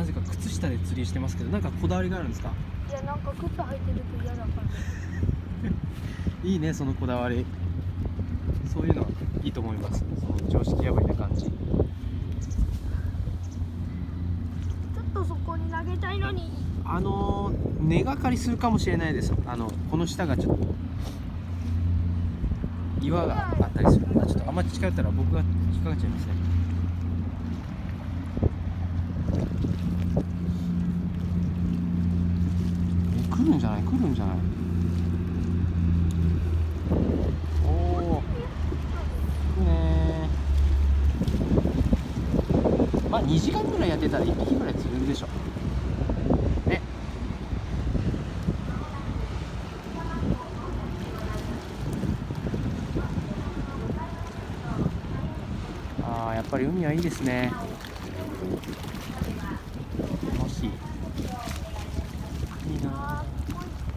ぜか靴下で釣りしてますけど、なんかこだわりがあるんですか？いや、なんか靴履いてると嫌だから。いいね、そのこだわり。そういうのはいいと思います。その常識破りな感じ。ちょっとそこに投げたいのに。根がかりするかもしれないです。この下がちょっと岩があったりする。ちょっとあんまり近寄ったら僕が引っかかっちゃいますね。来るんじゃない？来るんじゃない？おお、来るねー。まあ2時間ぐらいやってたら1匹ぐらい釣れるでしょね。ああ、やっぱり海はいいですね。